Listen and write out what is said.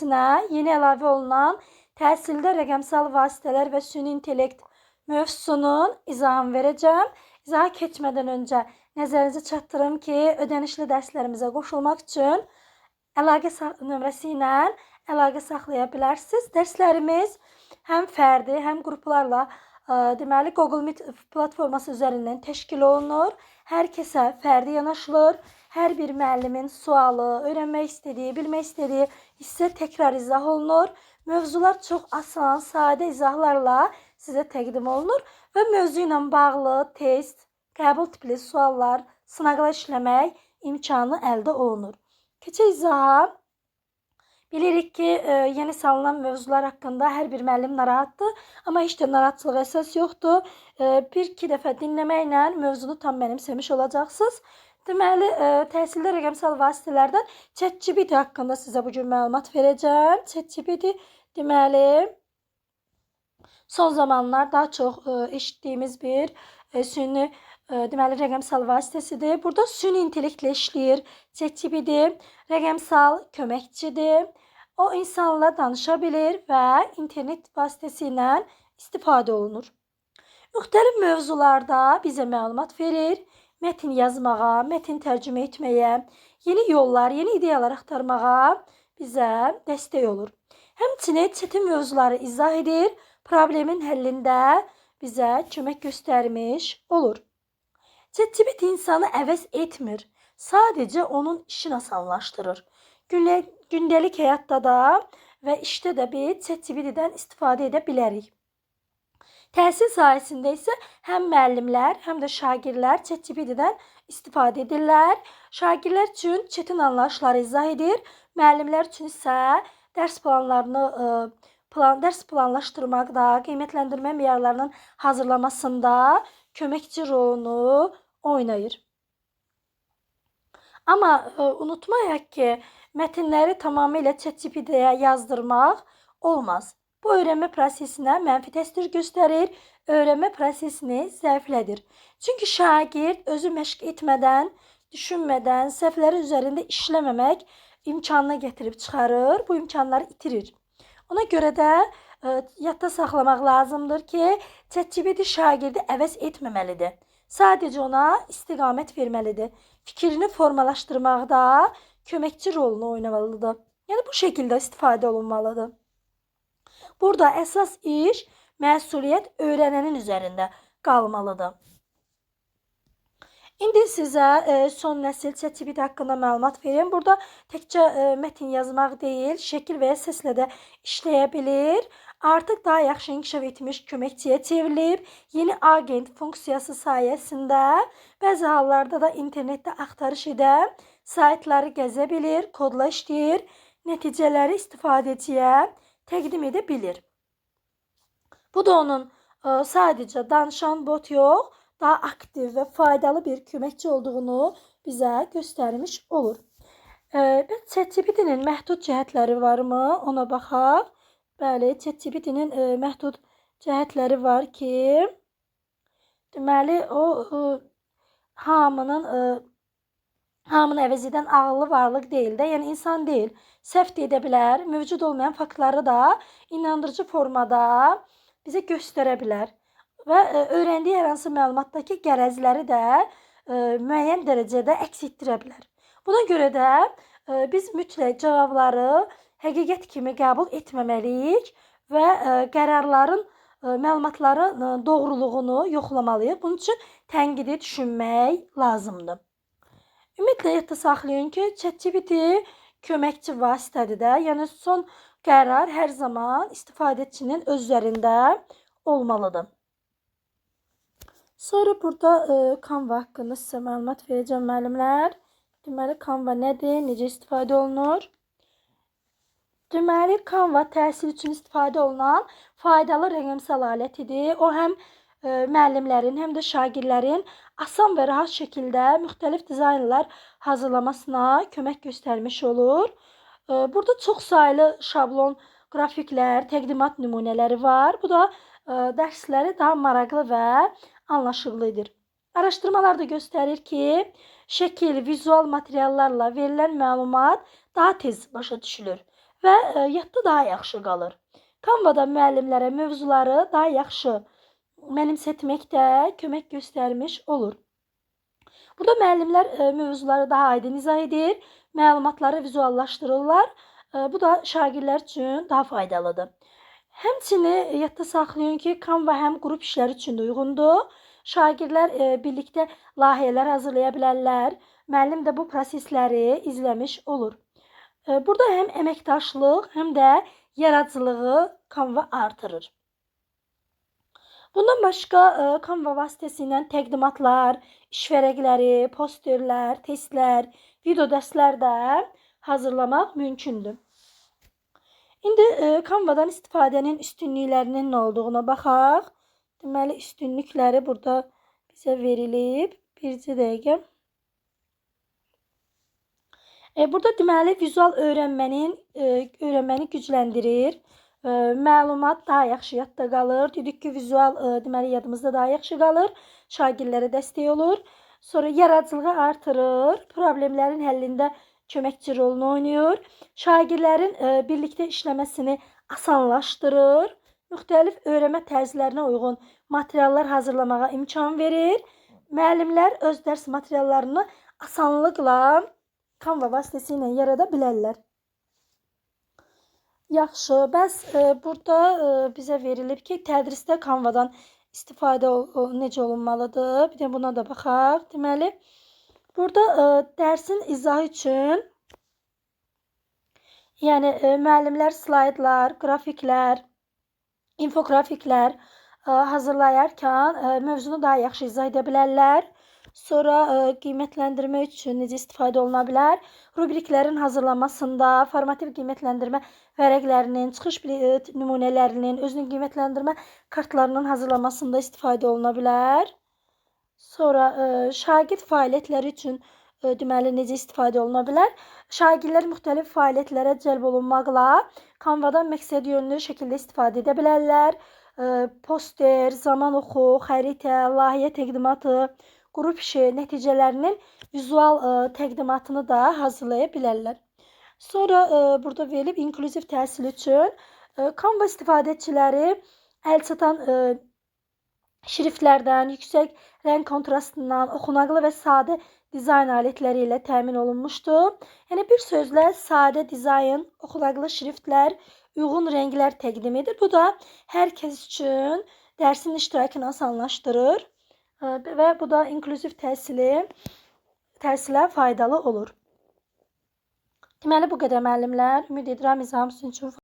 yeni əlavə olunan təhsildə rəqəmsal vasitələr və süni intellekt mövzusunun izahını verəcəm. İzaha keçmədən öncə nəzərinizə çatdırım ki, ödənişli dərslərimizə qoşulmaq üçün əlaqə nömrəsi ilə əlaqə saxlaya bilərsiniz. Dərslərimiz həm fərdi, həm qruplarla deməli Google Meet platforması üzərindən təşkil olunur. Hər kəsə fərdi yanaşılır. Hər bir müəllimin sualı, öyrənmək istədiyi, bilmək istədiyi hissə təkrar izah olunur. Mövzular çox asan, sadə izahlarla sizə təqdim olunur və mövzu ilə bağlı test, qəbul tipli suallar, sınaqlar işləmək imkanı əldə olunur. Keçək izaha. Bilirik ki, yeni salınan mövzular haqqında hər bir müəllim narahatdır, amma heç də narahatçılığa əsas yoxdur. Bir-iki dəfə dinləməklə mövzunu tam mənimsəmiş olacaqsınız. Deməli, təhsildə rəqəmsal vasitələrdən ChatGPT haqqında sizə bugün məlumat verəcəm. ChatGPT deməli, son zamanlar daha çox eşitdiyimiz bir süni deməli rəqəmsal vasitəsidir. Burada süni intellektlə işləyir. ChatGPT rəqəmsal köməkçidir. O insanla danışa bilir və internet vasitəsilə istifadə olunur. Müxtəlif mövzularda bizə məlumat verir. Mətin yazmağa, mətin tərcümə etməyə, yeni yollar, yeni ideyalar axtarmağa bizə dəstək olur. Həmçinin çətin mövzuları izah edir, problemin həllində bizə kömək göstərmiş olur. ChatGPT insanı əvəz etmir, sadəcə onun işini asanlaşdırır. Gündəlik həyatda da və işdə də biz ChatGPT-dən istifadə edə bilərik. Təhsil sahəsində isə həm müəllimlər, həm də şagirdlər ChatGPT-dən istifadə edirlər. Şagirdlər üçün çətin anlayışları izah edir. Müəllimlər üçün isə dərs planlaşdırmaqda, qiymətləndirmə meyarlarının hazırlamasında köməkçi rolunu oynayır. Amma unutmayaq ki, mətnləri tamamilə ChatGPT-yə yazdırmaq olmaz. Bu öyrənmə prosesinə mənfi təsir göstərir, öyrənmə prosesini zəiflədir. Çünki şagird özü məşq etmədən, düşünmədən, səhvləri üzərində işləməmək imkanına gətirib çıxarır, bu imkanları itirir. Ona görə də yadda saxlamaq lazımdır ki, ChatGPT şagirdi əvəz etməməlidir. Sadəcə ona istiqamət verməlidir. Fikrini formalaşdırmaqda köməkçi rolunu oynamalıdır. Yəni bu şəkildə istifadə olunmalıdır. Burada əsas iş, məsuliyyət öyrənənin üzərində qalmalıdır. İndi sizə son nəsil ChatGPT haqqında məlumat verim. Burada təkcə mətin yazmaq deyil, şəkil və ya səslə də işləyə bilir. Artıq daha yaxşı inkişaf etmiş köməkçiyə çevrilib. Yeni agent funksiyası sayəsində bəzi hallarda da internetdə axtarış edən saytları gəzə bilir, kodla işləyir, nəticələri istifadəçiyə təqdim edə bilir. Bu da onun sadəcə danışan bot yox, daha aktiv və faydalı bir köməkçi olduğunu bizə göstərmiş olur. ChatGPT-nin məhdud cəhətləri varmı? Ona baxaq. Bəli, ChatGPT-nin məhdud cəhətləri var ki, deməli o hamının əvəz edən ağıllı varlıq deyil də, yəni insan deyil. Səhv də edə bilər, mövcud olmayan faktları da inandırıcı formada bizə göstərə bilər. Və öyrəndiyi hər hansı məlumatdakı qərəzləri də müəyyən dərəcədə əks etdirə bilər. Buna görə də biz mütləq cavabları həqiqət kimi qəbul etməməliyik və qərarların, məlumatların doğruluğunu yoxlamalıyıq. Bunun üçün tənqidi düşünmək lazımdır. Ümumiyyətlə yadda saxlayın ki, ChatGPT köməkçi vasitədir də, yəni son qərar hər zaman istifadəçinin öz üzərində olmalıdır. Sonra burada Canva haqqında sizə məlumat verəcəm müəllimlər. Deməli, Canva nədir, necə istifadə olunur? Deməli, Canva təhsil üçün istifadə olunan faydalı rəqəmsal alətidir. O həm müəllimlərin, həm də şagirdlərin asan və rahat şəkildə müxtəlif dizaynlar hazırlamasına kömək göstərmiş olur. Burada çox saylı şablon, qrafiklər, təqdimat nümunələri var. Bu da dərsləri daha maraqlı və anlaşılır edir. Araşdırmalar da göstərir ki, şəkil, vizual materiallarla verilən məlumat daha tez başa düşülür və yadda daha yaxşı qalır. Canva-da müəllimlərə mövzuları daha yaxşı mənimsətməkdə kömək göstərmiş olur. Burada müəllimlər mövzuları daha aydın izah edir, məlumatları vizuallaşdırırlar. Bu da şagirdlər üçün daha faydalıdır. Həmçinin yadda saxlayın ki, Canva həm qrup işləri üçün də uyğundur. Şagirdlər birlikdə layihələr hazırlaya bilərlər. Müəllim də bu prosesləri izləmiş olur. Burada həm əməkdaşlıq, həm də yaradıcılığı Canva artırır. Bundan başqa Canva vasitəsilə təqdimatlar, iş vərəqləri, posterlər, testlər, video dərslər də hazırlamaq mümkündür. İndi Canva-dan istifadənin üstünlüklərinin nə olduğuna baxaq. Deməli, üstünlükləri burada bizə verilib. Bircə dəqiqə. Burada deməli, vizual öyrənməni gücləndirir. Məlumat daha yaxşı yadda qalır. Dedik ki, vizual deməli, yadımızda daha yaxşı qalır. Şagirdlərə dəstək olur. Sonra yaradıcılığı artırır. Problemlərin həllində köməkçi rolunu oynayır. Şagirdlərin birlikdə işləməsini asanlaşdırır. Müxtəlif öyrənmə tərzlərinə uyğun materiallar hazırlamağa imkan verir. Müəllimlər öz dərs materiallarını asanlıqla Canva vasitəsilə yarada bilərlər. Yaxşı, bəs burada bizə verilib ki, tədrisdə Canva-dan istifadə necə olunmalıdır? Bir də buna da baxaq. Deməli, burada dərsin izahı üçün yəni müəllimlər slaydlar, qrafiklər, infoqrafiklər hazırlayarkən mövzunu daha yaxşı izah edə bilərlər. Sonra qiymətləndirmə üçün necə istifadə oluna bilər? Rubriklərin hazırlanmasında, formativ qiymətləndirmə vərəqlərinin, çıxış nümunələrinin, özünün qiymətləndirmə kartlarının hazırlanmasında istifadə oluna bilər. Sonra şagird fəaliyyətləri üçün deməli necə istifadə oluna bilər? Şagirdlər müxtəlif fəaliyyətlərə cəlb olunmaqla Canva-dan məqsədyönlü şəkildə istifadə edə bilərlər. Poster, zaman oxu, xəritə, layihə təqdimatı, qrup işi nəticələrinin vizual təqdimatını da hazırlaya bilərlər. Sonra burada verilib inklüziv təhsil üçün Canva istifadəçiləri əlçatan şriftlərdən, yüksək rəng kontrastından, oxunaqlı və sadə dizayn alətləri ilə təmin olunmuşdur. Yəni bir sözlə sadə dizayn, oxunaqlı şriftlər, uyğun rənglər təqdim edir. Bu da hər kəs üçün dərsin iştirakını asanlaşdırır və bu da inklüziv təhsilə faydalı olur. Deməli, bu qədər müəllimlər. Ümid edirəm izahım sizin üçün